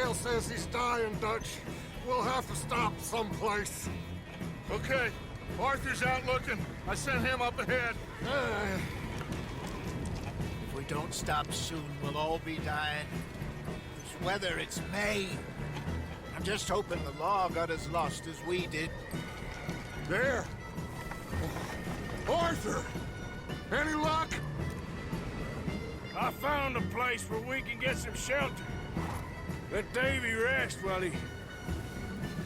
Scale says he's dying, Dutch. We'll have to stop someplace. Okay, Arthur's out looking. I sent him up ahead. If we don't stop soon, we'll all be dying. This weather, it's May. I'm just hoping the law got as lost as we did. There. Arthur! Any luck? I found a place where we can get some shelter. Let Davy rest while he...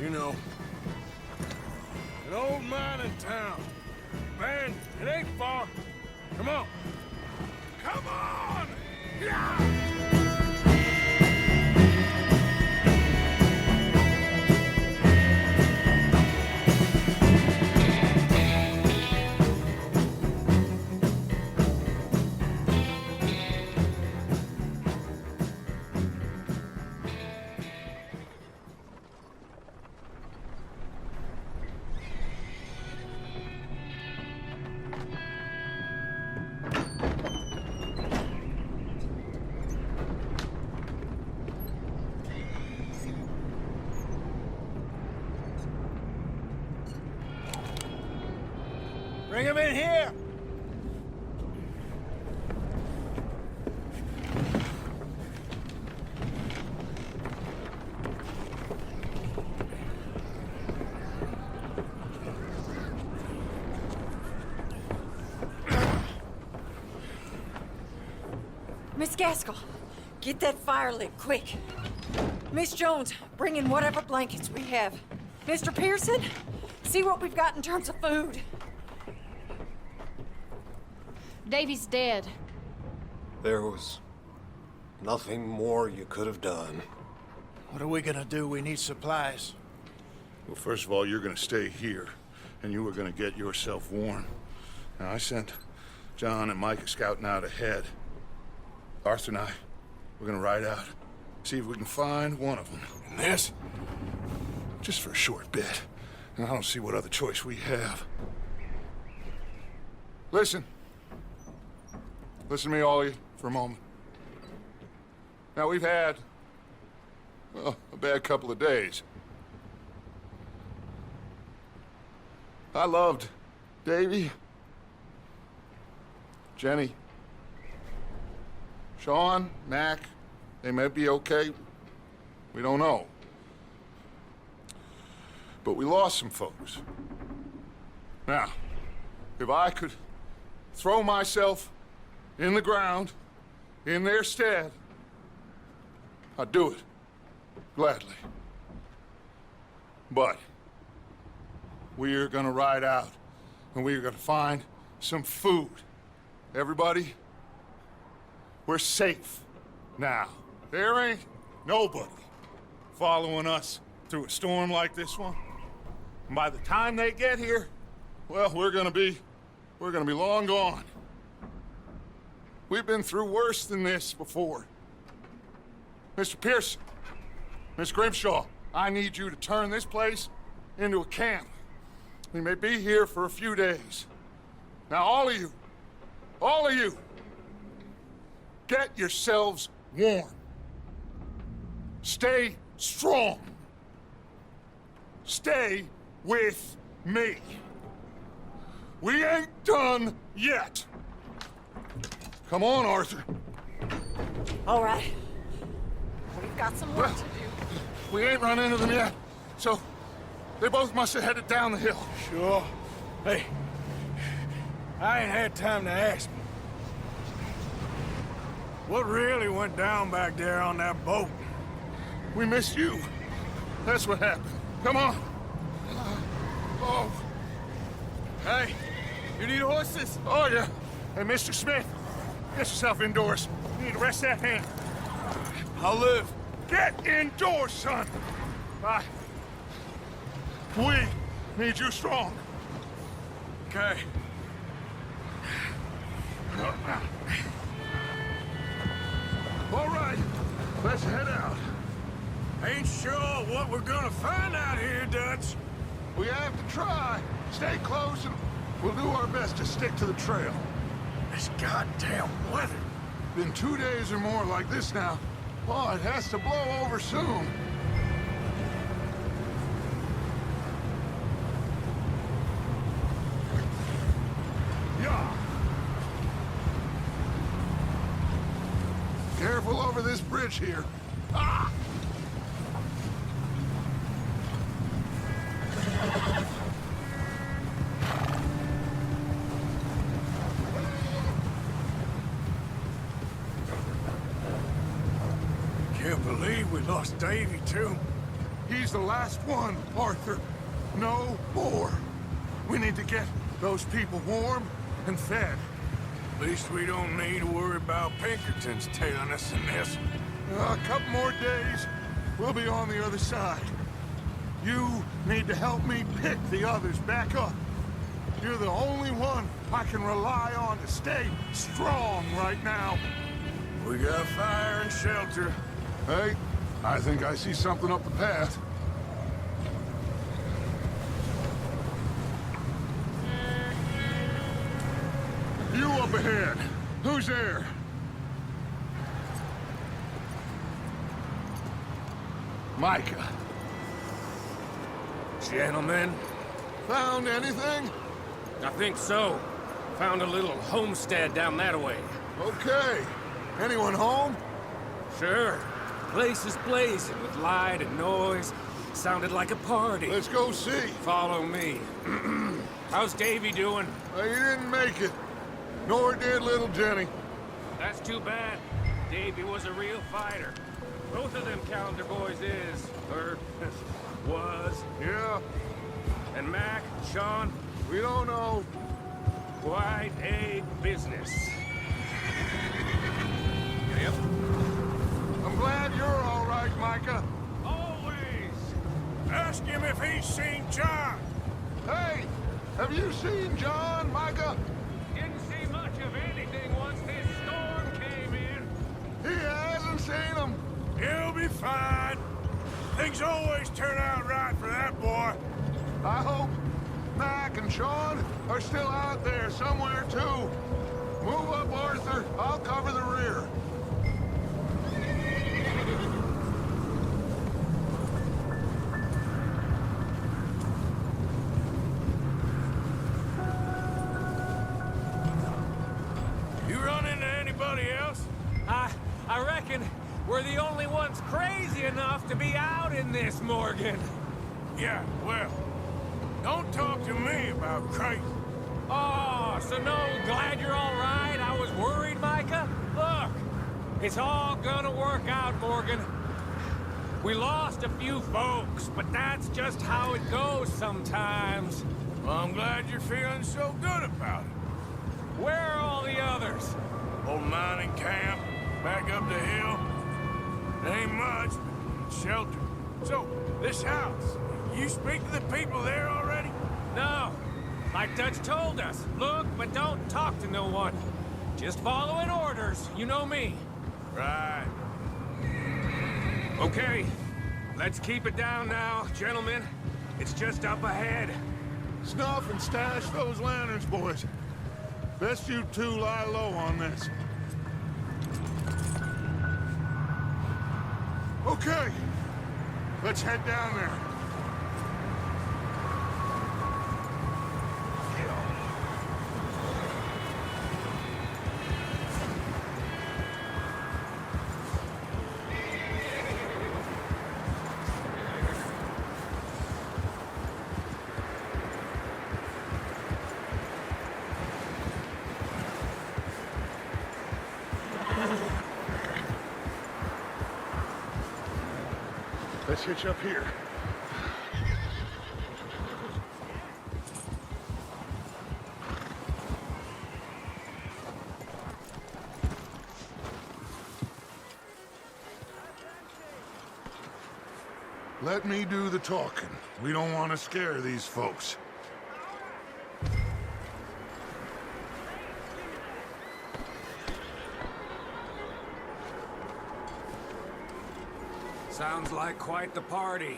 You know. An old mining town. Man, it ain't far. Come on. Come on! Yeah! Bring him in here! Miss Gaskell, get that fire lit, quick. Miss Jones, bring in whatever blankets we have. Mr. Pearson, see what we've got in terms of food. Davy's dead. There was nothing more you could have done. What are we gonna do? We need supplies. Well, first of all, you're gonna stay here, and you are gonna get yourself warm. Now, I sent John and Micah scouting out ahead. Arthur and I, we're gonna ride out, see if we can find one of them. And this, just for a short bit. And I don't see what other choice we have. Listen. Listen to me, all of you, for a moment. Now, we've had, well, a bad couple of days. I loved Davy, Jenny, Sean, Mac. They may be okay. We don't know. But we lost some folks. Now, if I could throw myself in the ground, in their stead, I'd do it, gladly. But we're gonna ride out, and we're gonna find some food. Everybody, we're safe now. There ain't nobody following us through a storm like this one. And by the time they get here, well, we're gonna be long gone. We've been through worse than this before. Mr. Pearson, Miss Grimshaw, I need you to turn this place into a camp. We may be here for a few days. Now, all of you, get yourselves warm. Stay strong. Stay with me. We ain't done yet. Come on, Arthur. All right. We've got some work to do. We ain't run into them yet, so they both must have headed down the hill. Sure. Hey, I ain't had time to ask. What really went down back there on that boat? We missed you. That's what happened. Come on. Oh. Hey, you need horses? Oh, yeah. Hey, Mr. Smith, get yourself indoors. You need to rest that hand. I'll live. Get indoors, son. We need you strong. Okay. All right, let's head out. Ain't sure what we're gonna find out here, Dutch. We have to try. Stay close, and we'll do our best to stick to the trail. This goddamn weather. Been 2 days or more like this now. Oh, it has to blow over soon. Yeah. Careful over this bridge here. Ah! Can't believe we lost Davy, too. He's the last one, Arthur. No more. We need to get those people warm and fed. At least we don't need to worry about Pinkertons tailing us in this. A couple more days, we'll be on the other side. You need to help me pick the others back up. You're the only one I can rely on to stay strong right now. We got fire and shelter. Hey, I think I see something up the path. You up ahead. Who's there? Micah. Gentlemen, Found anything? I think so. Found a little homestead down that way. Okay. Anyone home? Sure. Place is blazing with light and noise. Sounded like a party. Let's go see. Follow me. How's Davy doing? He didn't make it. Nor did little Jenny. That's too bad. Davy was a real fighter. Both of them calendar boys is, or was. Yeah, And Mac, Sean, we don't know. quite a business. Yep. I'm glad you're all right, Micah. Always! Ask him if he's seen John. Hey, have you seen John, Micah? Didn't see much of anything once this storm came in. He hasn't seen him. He'll be fine. Things always turn out right for that boy. I hope Mac and Sean are still out there somewhere, too. Move up, Arthur. I'll cover the rear. You run into anybody else? I reckon we're the only ones crazy enough to be out in this, Morgan. Yeah, well, don't talk to me about crazy. Oh, so no, glad you're all right. I was worried, Micah. Look, it's all gonna work out, Morgan. We lost a few folks, but that's just how it goes sometimes. Well, I'm glad you're feeling so good about it. Where are all the others? Old mining camp, back up the hill. Ain't much, but shelter. So, this house, you speak to the people there already? No, like Dutch told us. Look, but don't talk to no one. Just following orders, you know me. Right. Okay, let's keep it down now, gentlemen. It's just up ahead. Snuff and stash those lanterns, boys. Best you two lie low on this. Okay, let's head down there. Let's hitch up here. Let me do the talking. We don't want to scare these folks. Sounds like quite the party.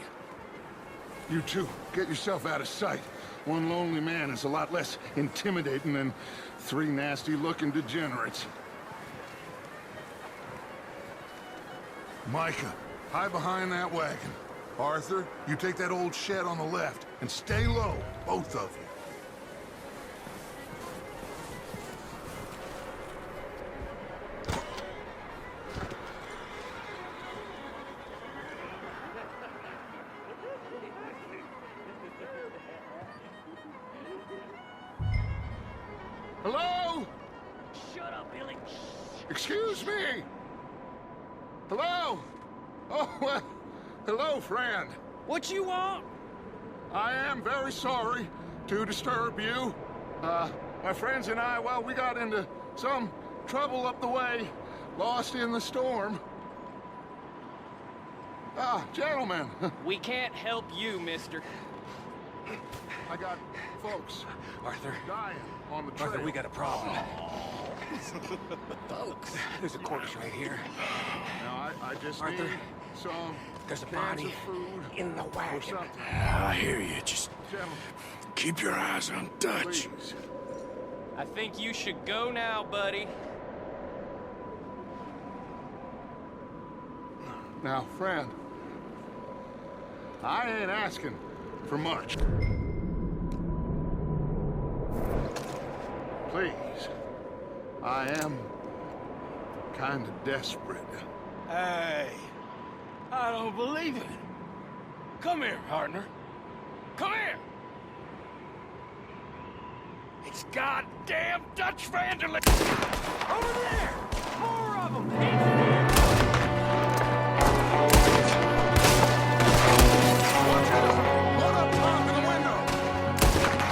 You two, get yourself out of sight. One lonely man is a lot less intimidating than three nasty-looking degenerates. Micah, hide behind that wagon. Arthur, you take that old shed on the left, and stay low, both of you. Hello? Shut up, Billy. Excuse me? Hello? Oh, well, hello, friend. What you want? I am very sorry to disturb you. My friends and I, well, we got into some trouble up the way, lost in the storm. Gentlemen, We can't help you, mister. I got folks Arthur. dying on the trail. Arthur, we got a problem. Folks. There's a corpse right here. Now, I just Arthur, need some there's a cans body of food in the or wagon. something. I hear you. Just Gentlemen, keep your eyes on Dutch. please. I think you should go now, buddy. Now, friend, I ain't asking for much. Please, I am kind of desperate. Hey, I don't believe it. Come here, partner. Come here. It's goddamn Dutch Vanderlyn. Over there. More of them. Watch out! One up top in the window!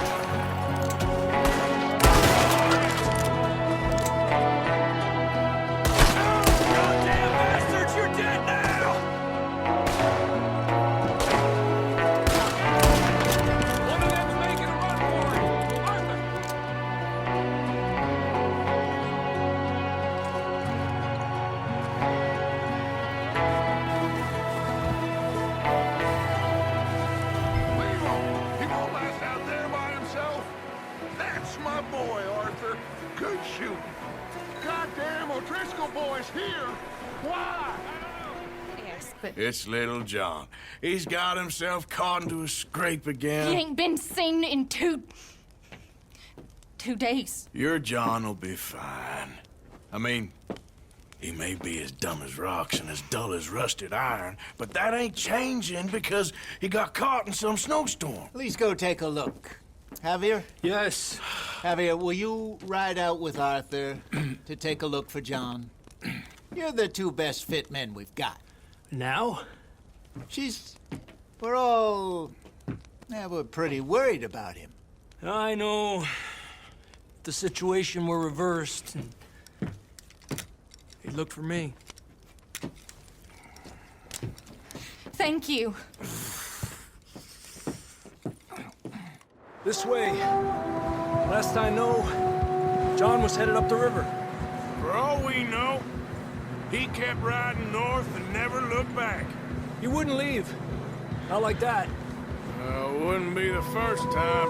Goddamn bastards, you're dead now! One of them's making a run for it. Arthur. Leave him! He won't last out there by himself! That's my boy, Arthur. Good shooting. Goddamn O'Driscoll boy's here! Why? Yes, but It's little John. He's got himself caught into a scrape he again. ain't been seen in two days. Your John will be fine. I mean, he may be as dumb as rocks and as dull as rusted iron, but that ain't changing because he got caught in some snowstorm. Please go take a look. Javier? Yes. Javier, will you ride out with Arthur to take a look for John? You're the two best fit men we've got. Now? We're pretty worried about him. I know. If the situation were reversed, he'd look for me. Thank you. This way. Last I know, John was headed up the river. For all we know, he kept riding north and never looked back. He wouldn't leave. Not like that. Wouldn't be the first time.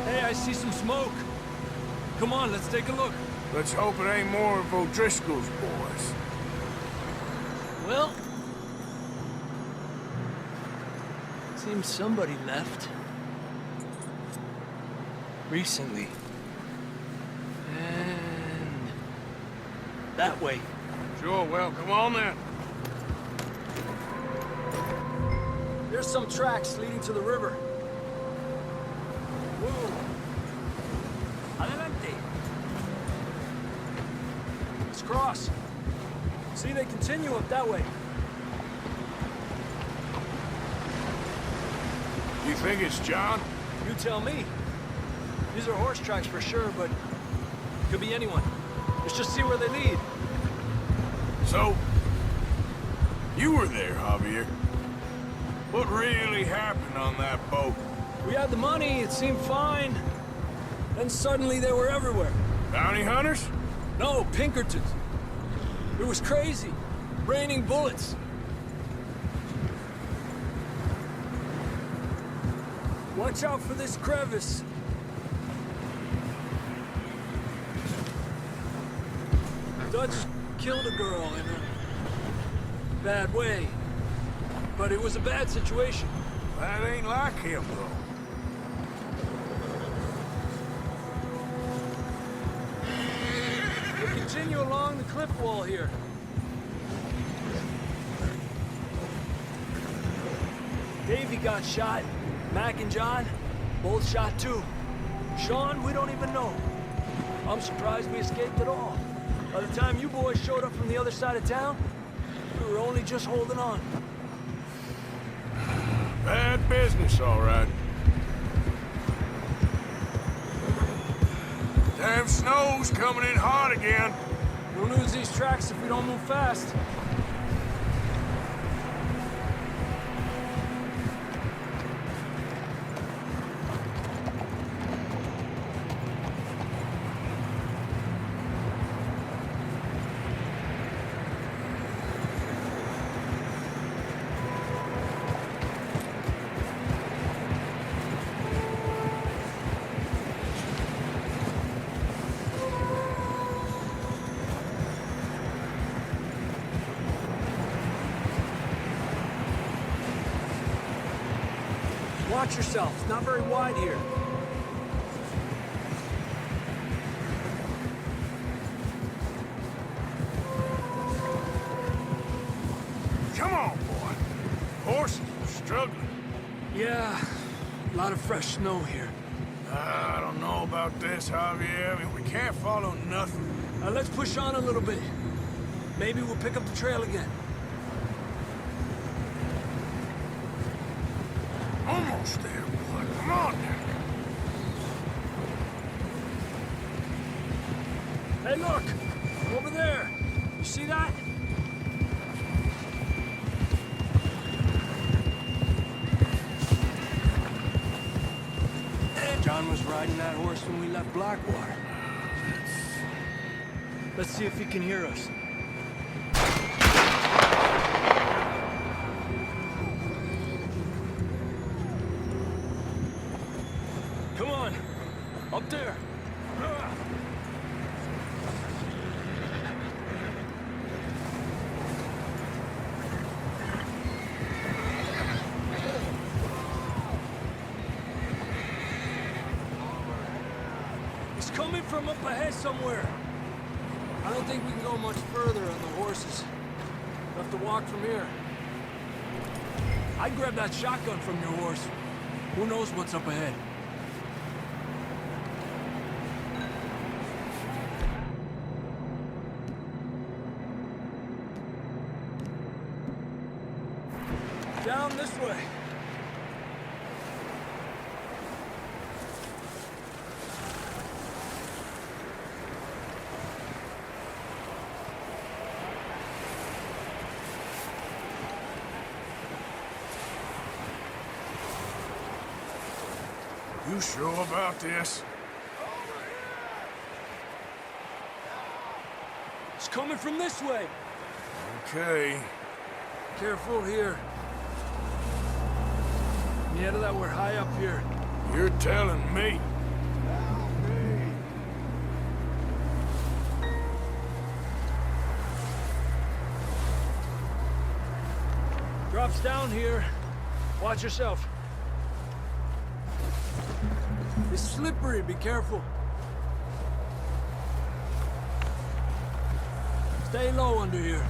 Hey, I see some smoke. Come on, let's take a look. Let's hope it ain't more of O'Driscoll's boys. Well, seems somebody left. Recently. And that way. Sure, well, come on then. There's some tracks leading to the river. Whoa. Adelante. Let's cross. See, they continue up that way. You think it's John? You tell me. These are horse tracks for sure, but could be anyone. Let's just see where they lead. So, you were there, Javier. What really happened on that boat? We had the money, it seemed fine. Then suddenly they were everywhere. Bounty hunters? No, Pinkertons. It was crazy. Raining bullets. Watch out for this crevice. Dutch killed a girl in a bad way. But it was a bad situation. That ain't like him, though. We'll continue along the cliff wall here. Davey got shot. Mac and John, both shot too. Sean, we don't even know. I'm surprised we escaped at all. By the time you boys showed up from the other side of town, we were only just holding on. Bad business, all right. Damn snow's coming in hard again. We'll lose these tracks if we don't move fast. Watch yourself. It's not very wide here. Come on, boy. Horses are struggling. Yeah, a lot of fresh snow here. I don't know about this, Javier. I mean, we can't follow nothing. Let's push on a little bit. Maybe we'll pick up the trail again. Almost there, boy. Come on now. Hey, look! Over there! You see that? John was riding that horse when we left Blackwater. Let's see if he can hear us. Come on! Up there! He's coming from up ahead somewhere. I don't think we can go much further on the horses. We'll have to walk from here. I'd grab that shotgun from your horse. Who knows what's up ahead? Down this way. You sure about this? It's coming from this way. Okay. Careful here. Yeah, that we're high up here. You're telling me. Drops down here. Watch yourself. It's slippery, be careful. Stay low under here.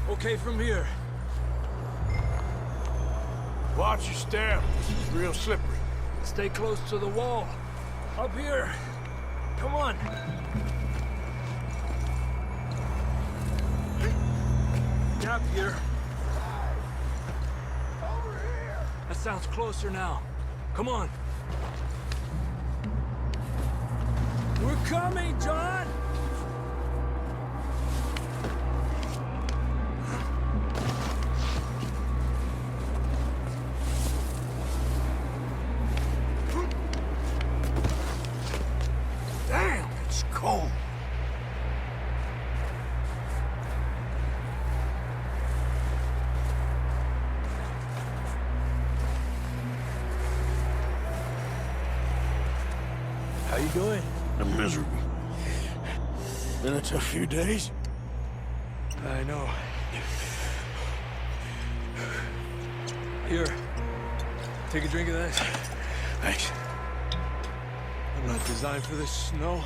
Okay from here. Watch your step. This is real slippery. Stay close to the wall. Up here. Come on. Gap here. That sounds closer now. Come on. We're coming, John! cold. How you doing? I'm miserable. Been a tough few days. I know. Here, take a drink of that. Thanks. I'm not designed for this snow.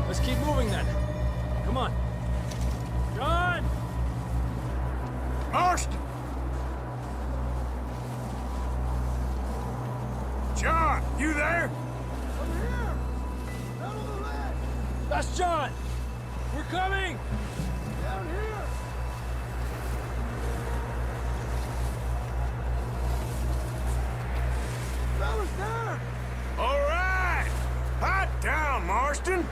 Let's keep moving then. Come on. John! Marston! John, you there? That's John! We're coming! Down here! Fellas down! All right! Hot down, Marston!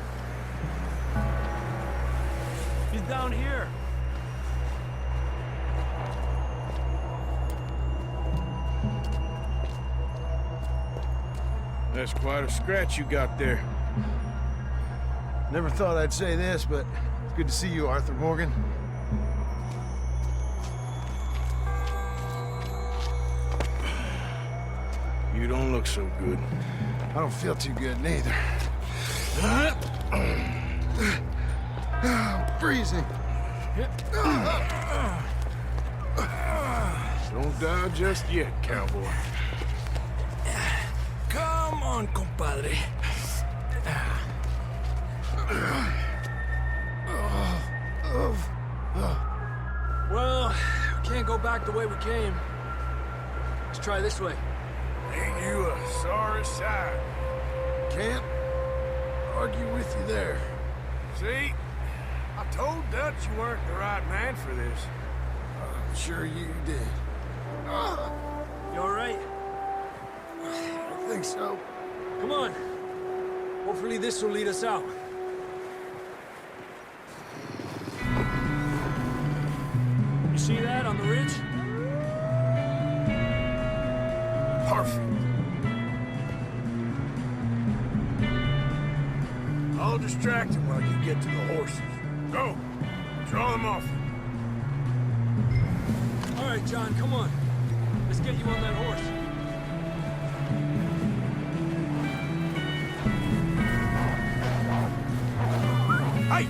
He's down here. That's quite a scratch you got there. Never thought I'd say this, but it's good to see you, Arthur Morgan. You don't look so good. I don't feel too good, neither. Freezing. Don't die just yet, cowboy. Come on, compadre. Well, we can't go back the way we came. Let's try this way. Ain't you a sorry sight? Can't argue with you there. See? I told Dutch you weren't the right man for this. I'm sure you did. You all right? I think so. Come on. Hopefully this will lead us out. You see that on the ridge? Perfect. I'll distract him while you get to the horses. Go. Draw them off. All right, John, come on. Let's get you on that horse. Hey!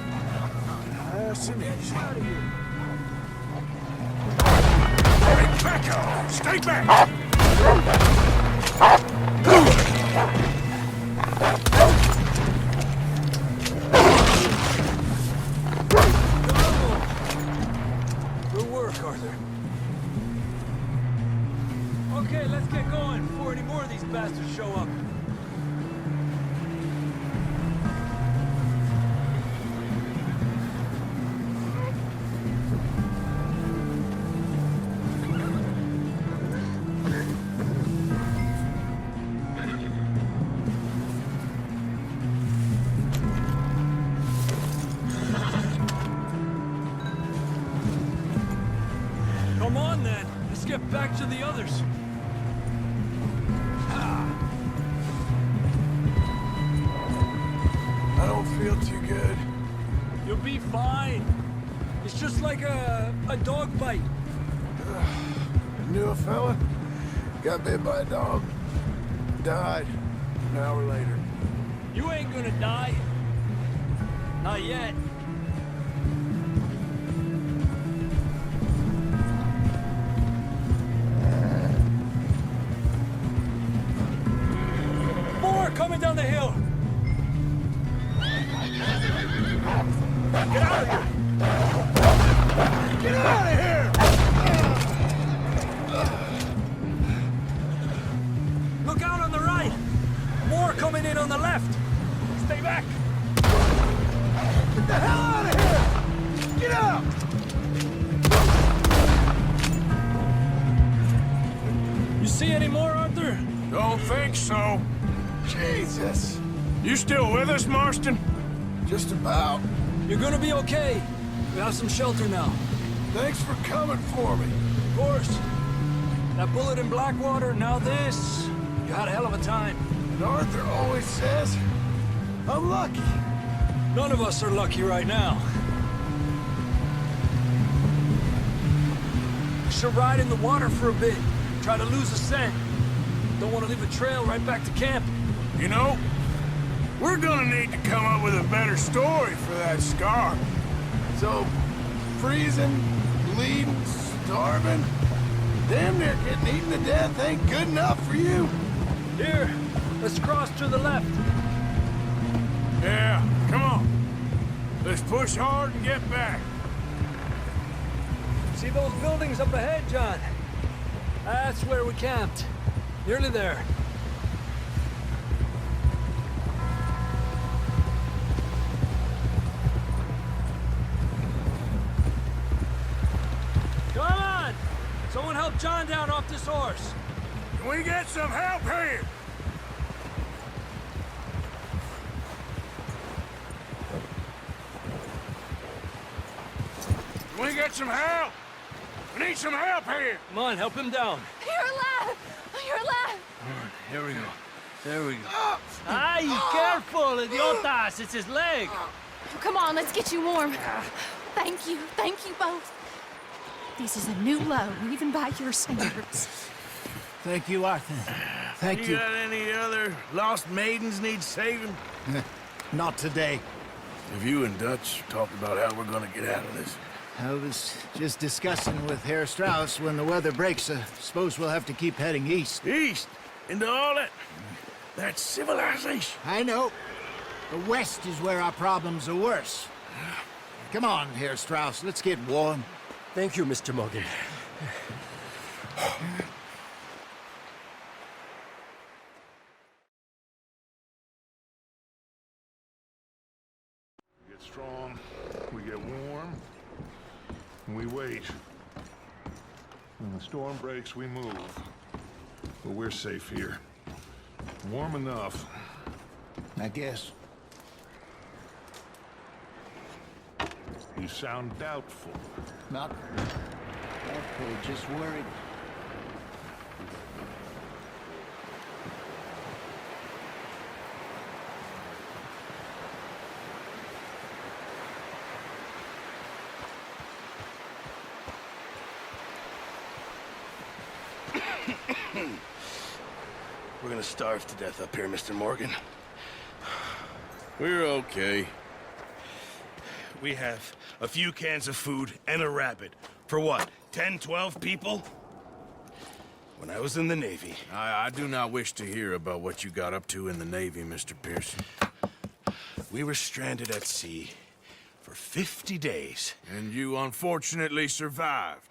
Nice and easy. Hey, back up! Stay back! Good work, Arthur. Okay, let's get going before any more of these bastards show up. Come on, then. Let's get back to the others. I don't feel too good. You'll be fine. It's just like a dog bite. Knew a fella? Got bit by a dog. Died an hour later. You ain't gonna die. Not yet. More coming down the hill. Get out of here! Get out of here! Look out on the right! More coming in on the left! Stay back! Get the hell out of here! Get out! You see any more, Arthur? Don't think so. Jesus. You still with us, Marston? Just about. You're gonna be okay. We have some shelter now. Thanks for coming for me. Of course. That bullet in Blackwater, now this. You had a hell of a time. And Arthur always says, I'm lucky. None of us are lucky right now. We should ride in the water for a bit. Try to lose a scent. Don't want to leave a trail right back to camp. You know, we're gonna need to come up with a better story for that scar. So, freezing, bleeding, starving, damn near getting eaten to death ain't good enough for you. Here, let's cross to the left. Yeah, come on. Let's push hard and get back. See those buildings up ahead, John? That's where we camped. Nearly there. Come on! Someone help John down off this horse. Can we get some help here? Can we get some help? We need some help here. Come on, help him down. You're alive! You're alive! Here we go. There we go. Ay, careful, idiotas! It's his leg. Come on, let's get you warm. Thank you both. This is a new low, even by your standards. Thank you, Arthur. Thank you. Got any other lost maidens need saving? Not today. Have you and Dutch talked about how we're gonna get out of this? I was just discussing with Herr Strauss when the weather breaks. I suppose we'll have to keep heading east. East? Into all that civilization? I know. The west is where our problems are worse. Come on, Herr Strauss, let's get warm. Thank you, Mr. Morgan. We get strong, we get warm, and we wait. When the storm breaks, we move. But we're safe here. Warm enough. I guess. You sound doubtful. Not doubtful, just worried. We're gonna starve to death up here, Mr. Morgan. We're okay. We have a few cans of food and a rabbit. For what, 10, 12 people? When I was in the Navy... I do not wish to hear about what you got up to in the Navy, Mr. Pearson. We were stranded at sea for 50 days. And you unfortunately survived.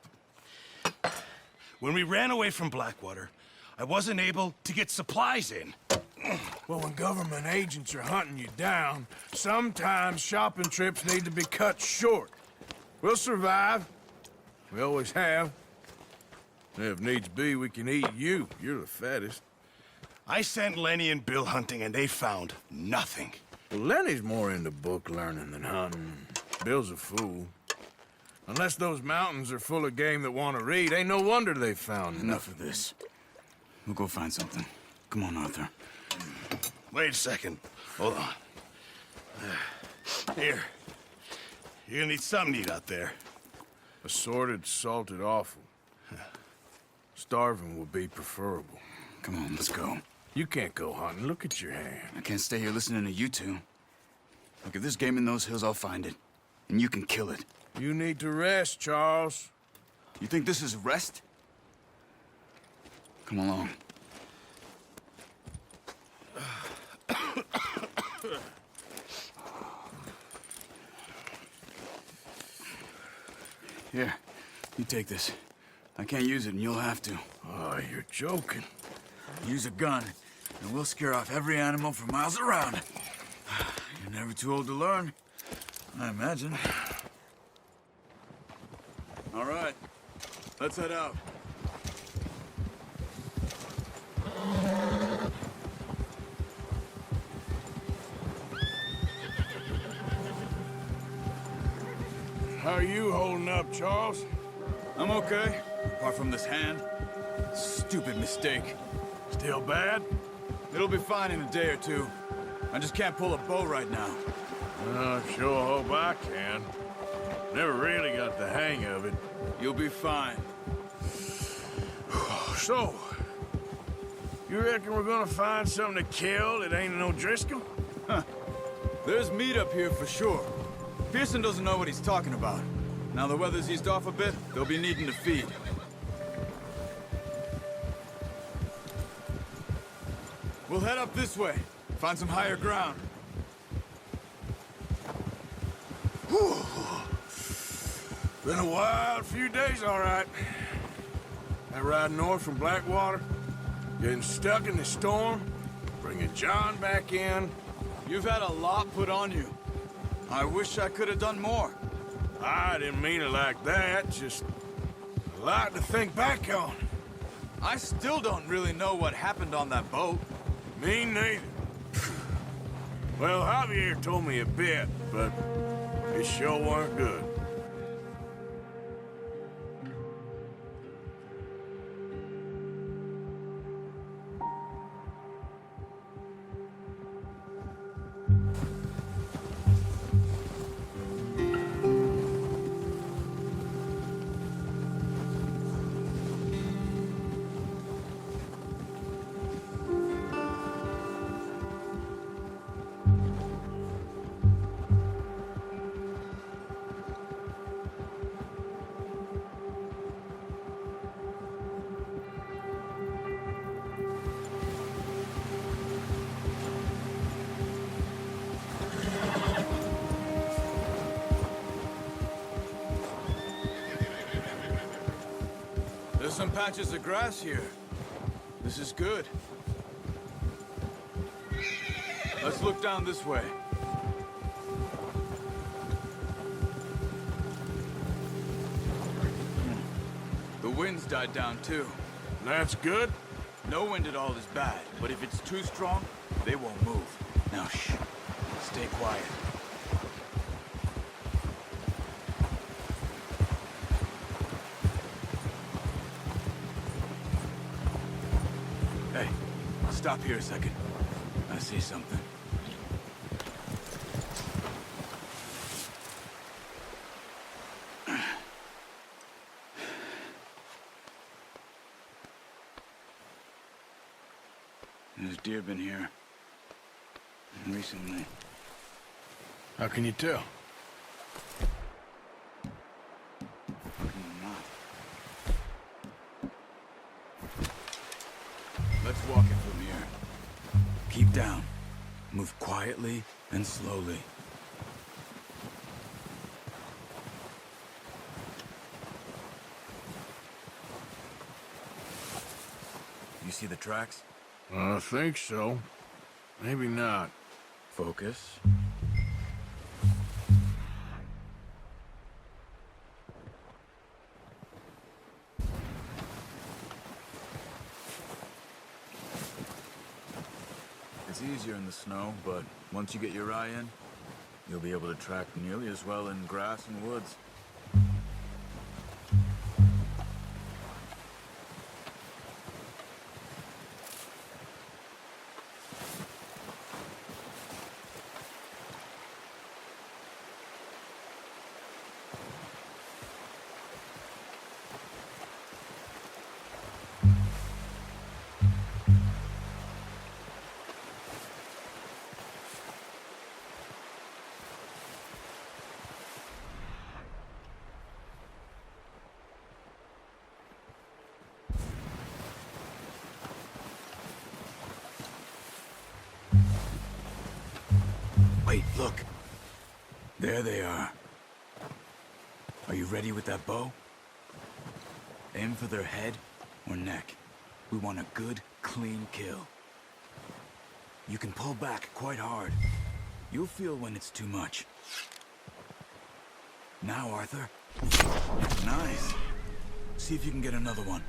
When we ran away from Blackwater, I wasn't able to get supplies in. Well, when government agents are hunting you down, sometimes shopping trips need to be cut short. We'll survive. We always have. If needs be, we can eat you. You're the fattest. I sent Lenny and Bill hunting, and they found nothing. Well, Lenny's more into book learning than hunting. Bill's a fool. Unless those mountains are full of game that want to read, ain't no wonder they found Enough of this. We'll go find something. Come on, Arthur. Wait a second. Hold on. Here. You're gonna need something to eat out there. Assorted, salted offal. Starving would be preferable. Come on, let's go. You can't go hunting. Look at your hand. I can't stay here listening to you two. Look, if there's game in those hills, I'll find it. And you can kill it. You need to rest, Charles. You think this is rest? Come along. Here, you take this. I can't use it, and you'll have to. Oh, you're joking. Use a gun, and we'll scare off every animal for miles around. You're never too old to learn, I imagine. All right, let's head out. How are you holding up, Charles? I'm okay, apart from this hand. stupid mistake. Still bad? It'll be fine in a day or two. I just can't pull a bow right now. I sure hope I can. Never really got the hang of it. You'll be fine. So, you reckon we're gonna find something to kill that ain't no Driscoll? Huh. There's meat up here for sure. Pearson doesn't know what he's talking about. Now the weather's eased off a bit, they'll be needing to feed. We'll head up this way. Find some higher ground. Whew. Been a wild few days, all right. That ride north from Blackwater, getting stuck in the storm, bringing John back in. You've had a lot put on you. I wish I could have done more. I didn't mean it like that, just a lot to think back on. I still don't really know what happened on that boat. Me neither. Well, Javier told me a bit, but it sure weren't good. There's some patches of grass here. This is good. Let's look down this way. The wind's died down too. That's good? No wind at all is bad, but if it's too strong, they won't move. Now shh. Stay quiet. Hey, stop here a second. I see something. There's deer been here. Recently. How can you tell? How can you not? Let's walk it from here. Keep down. Move quietly and slowly. You see the tracks? I think so. Maybe not. Focus. It's easier in the snow, but once you get your eye in, you'll be able to track nearly as well in grass and woods. Wait, look. There they are. Are you ready with that bow? Aim for their head or neck. We want a good, clean kill. You can pull back quite hard. You'll feel when it's too much. Now, Arthur. Nice. See if you can get another one.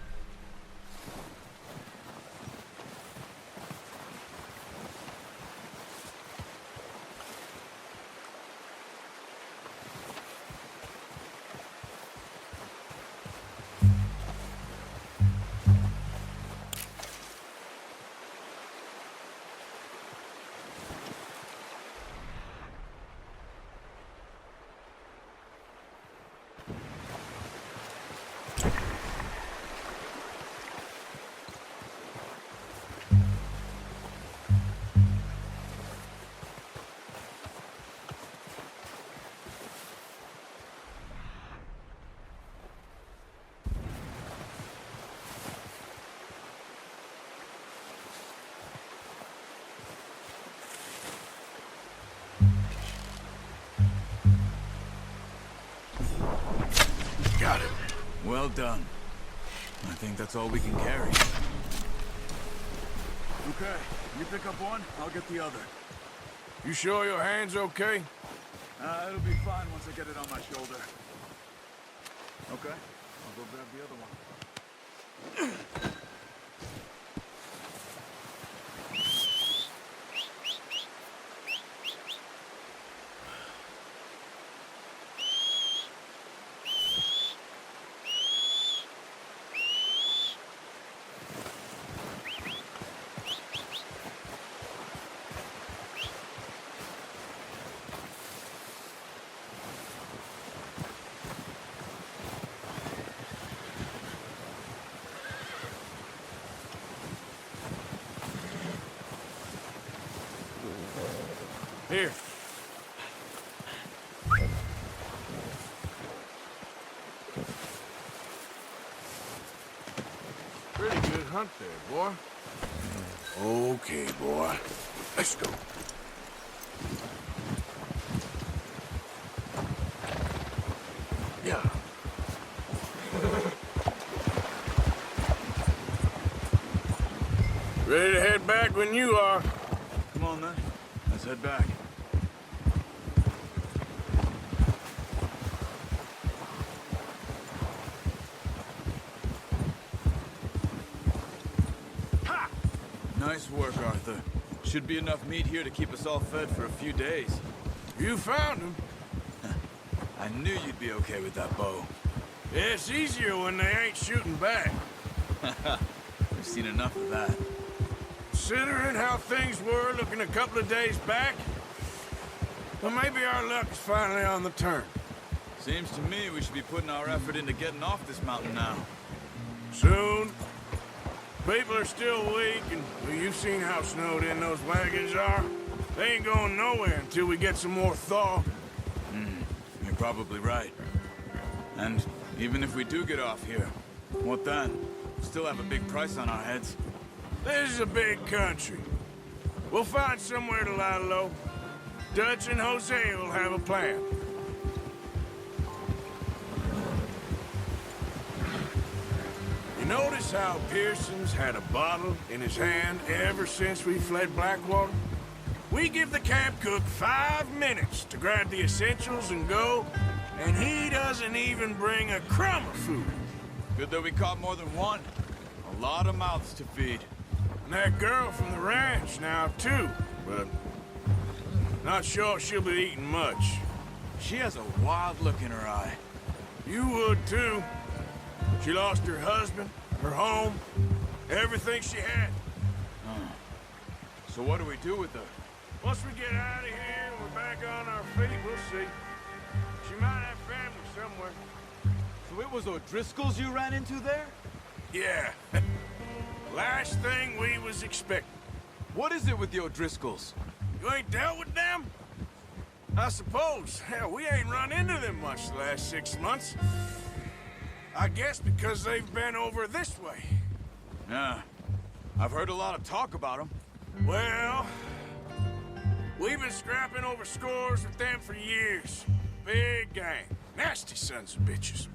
Well done. I think that's all we can carry. Okay, you pick up one, I'll get the other. You sure your hand's okay? It'll be fine once I get it on my shoulder. Okay, I'll go grab the other one. Here. Pretty good hunt there, boy. Okay, boy. Let's go. Yeah. Ready to head back when you are. Come on, then. Let's head back. Ha! Nice work, Arthur. Should be enough meat here to keep us all fed for a few days. You found him. I knew you'd be okay with that bow. Yeah, it's easier when they ain't shooting back. We've seen enough of that. Considering how things were looking a couple of days back, well, maybe our luck is finally on the turn. Seems to me we should be putting our effort into getting off this mountain now. Soon. People are still weak, and well, you've seen how snowed in those wagons are. They ain't going nowhere until we get some more thaw. You're probably right. And even if we do get off here, what then? Still have a big price on our heads. This is a big country. We'll find somewhere to lie low. Dutch and Jose will have a plan. You notice how Pearson's had a bottle in his hand ever since we fled Blackwater? We give the camp cook 5 minutes to grab the essentials and go, and he doesn't even bring a crumb of food. Good that we caught more than one. A lot of mouths to feed. And that girl from the ranch now, too, but not sure she'll be eating much. She has a wild look in her eye. You would, too. She lost her husband, her home, everything she had. So what do we do with her? Once we get out of here and we're back on our feet, we'll see. She might have family somewhere. So it was O'Driscoll's you ran into there? Yeah. Last thing we was expecting. What is it with the O'Driscolls? You ain't dealt with them? I suppose. Hell, we ain't run into them much the last 6 months. I guess because they've been over this way. Yeah. I've heard a lot of talk about them. Well, we've been scrapping over scores with them for years. Big gang. Nasty sons of bitches.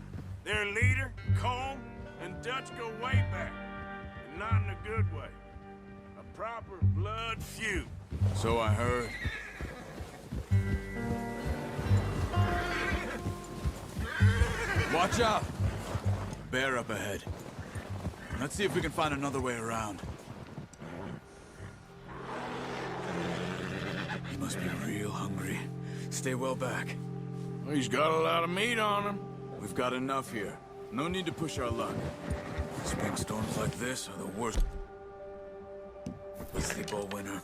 Their leader, Colm, and Dutch go way back. And not in a good way. A proper blood feud. So I heard. Watch out! Bear up ahead. Let's see if we can find another way around. He must be real hungry. Stay well back. He's got a lot of meat on him. We've got enough here. No need to push our luck. Spring storms like this are the worst. Let's sleep all winter.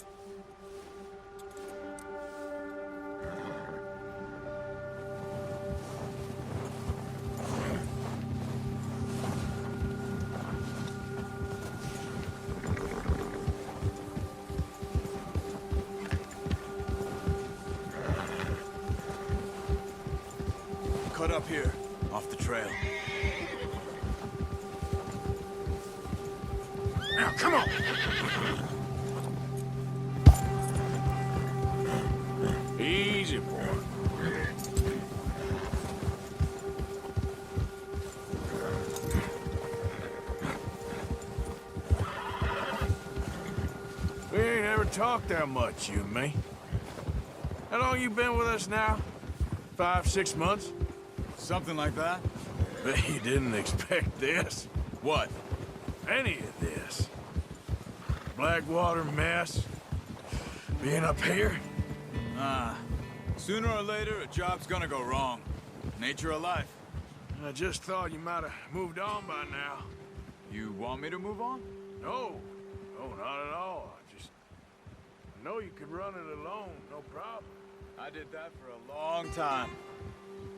Cut up here, off the trail. Now, come on! Easy, boy. talked that much, you and me. How long you been with us now? 5, 6 months? Something like that? Bet you didn't expect this. What? Any of this. Blackwater mess. Being up here. Sooner or later, a job's gonna go wrong. Nature of life. I just thought you might have moved on by now. You want me to move on? No. No, not at all. I know you could run it alone, no problem. I did that for a long time.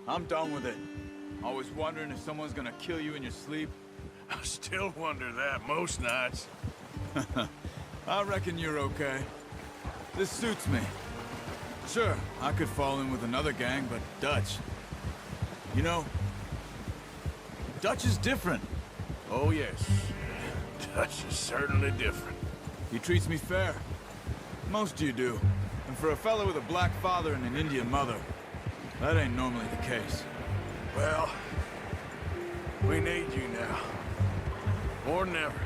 I'm done with it. Always wondering if someone's gonna kill you in your sleep. I still wonder that most nights. I reckon you're okay. This suits me. Sure, I could fall in with another gang, but Dutch... You know, Dutch is different. Oh, yes. Dutch is certainly different. He treats me fair. Most of you do. And for a fellow with a black father and an Indian mother, that ain't normally the case. Well, we need you now. More than ever.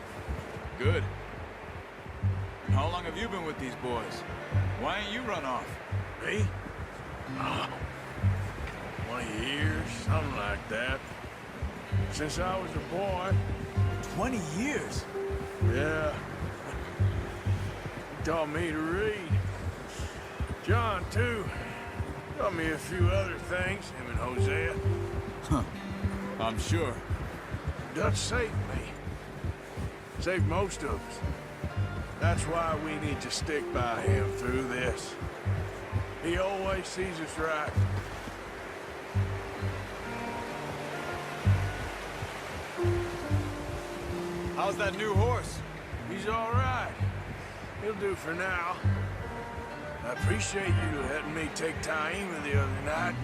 Good. And how long have you been with these boys? Why ain't you run off? Me? 20 years, something like that. Since I was a boy. 20 years? Yeah. He taught me to read. John, too. Taught me a few other things, him and Hosea. Huh. I'm sure. Dutch saved me. Saved most of us. That's why we need to stick by him through this. He always sees us right. How's that new horse? He's all right. He'll do for now. I appreciate you letting me take Taima the other night.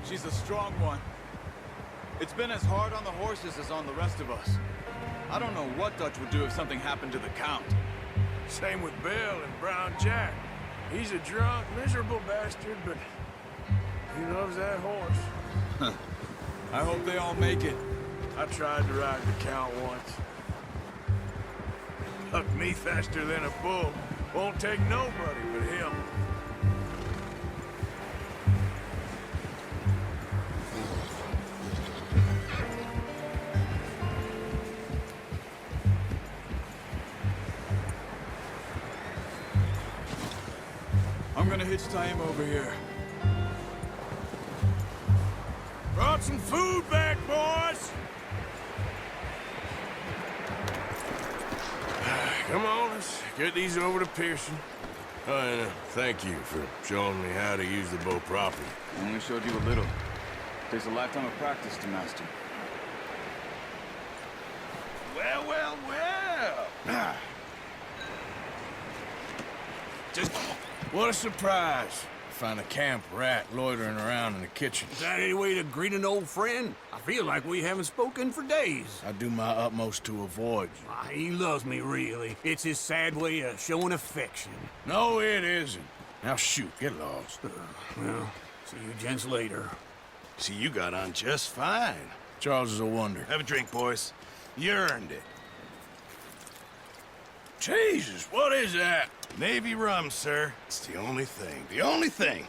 She's a strong one. It's been as hard on the horses as on the rest of us. I don't know what Dutch would do if something happened to the Count. Same with Bill and Brown Jack. He's a drunk, miserable bastard, but he loves that horse. I hope they all make it. I tried to ride the Count once. Hucked me faster than a bull. Won't take nobody but him. I'm gonna hitch Taima over here. Brought some food back, boys! Come on, let's get these over to Pearson. Oh, and thank you for showing me how to use the bow properly. I only showed you a little. Takes a lifetime of practice to master. Well, well, well! Just... What a surprise. Find a camp rat loitering around in the kitchen. Is that any way to greet an old friend? I feel like we haven't spoken for days. I do my utmost to avoid you. He loves me, really. It's his sad way of showing affection. No, it isn't. Now shoot, get lost. Well, see you gents later. See, you got on just fine. Charles is a wonder. Have a drink, boys. You earned it. Jesus, what is that? Navy rum, sir. It's the only thing. The only thing.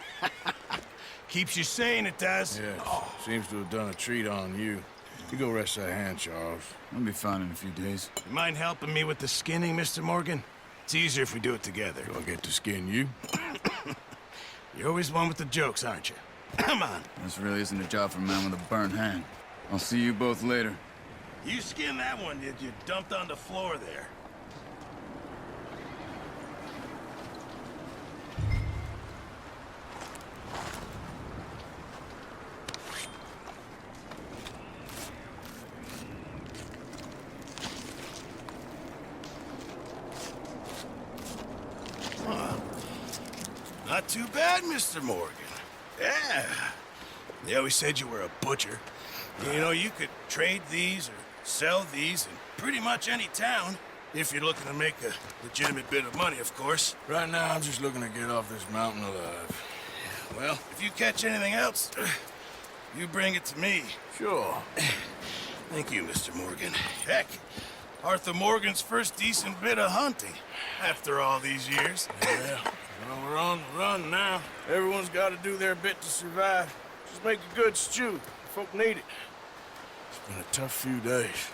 Keeps you sane, it does. Yes, seems to have done a treat on you. You go rest that hand, Charles. I'll be fine in a few days. You mind helping me with the skinning, Mr. Morgan? It's easier if we do it together. Do I get to skin you? You're always one with the jokes, aren't you? Come on. This really isn't a job for a man with a burnt hand. I'll see you both later. You skinned that one, did you? Dumped on the floor there. Not too bad, Mr. Morgan. Yeah. They always said you were a butcher. You know, you could trade these or sell these in pretty much any town, if you're looking to make a legitimate bit of money, of course. Right now, I'm just looking to get off this mountain alive. Well, if you catch anything else, you bring it to me. Sure. Thank you, Mr. Morgan. Heck, Arthur Morgan's first decent bit of hunting after all these years. Yeah, well, we're on the run now. Everyone's got to do their bit to survive. Just make a good stew. Folk need it. It's been a tough few days.